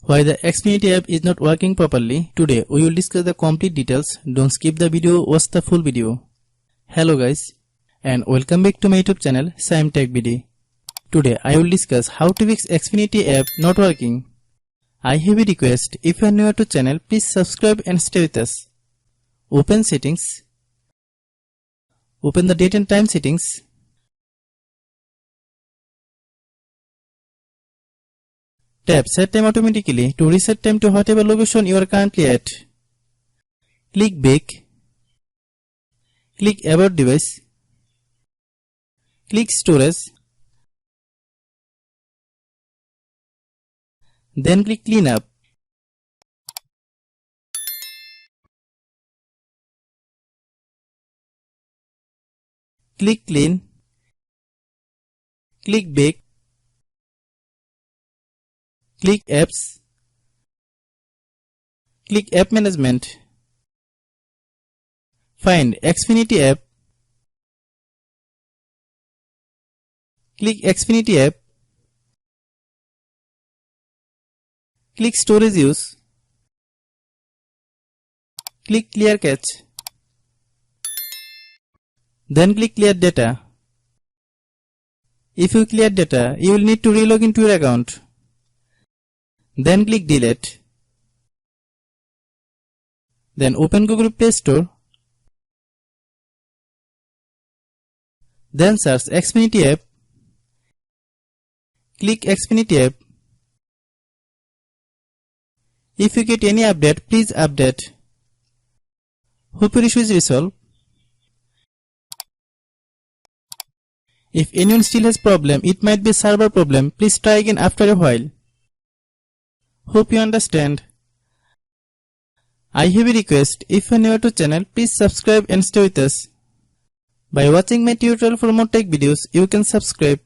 Why the Xfinity app is not working properly. Today we will discuss the complete details. Don't skip the video, watch the full video. Hello guys and welcome back to my YouTube channel Shaem Tech BD. Today I will discuss how to fix Xfinity app not working. I have a request, if you are new to channel, please subscribe and stay with us. Open settings. Open the date and time settings. Tap set time automatically to reset time to whatever location you are currently at. Click back. Click about device. Click storage. Then click clean up. Click clean. Click back. Click apps. Click app management. Find Xfinity app. Click Xfinity app. Click storage use. Click clear cache. Then click clear data. If you clear data, you will need to relog into your account. Then click delete. Then open Google Play Store. Then search Xfinity app. Click Xfinity app. If you get any update, please update. Hope your issue is resolved. If anyone still has problem, it might be a server problem. Please try again after a while. Hope you understand. I have a request, if you are new to channel, please subscribe and stay with us. By watching my tutorial for more tech videos, you can subscribe.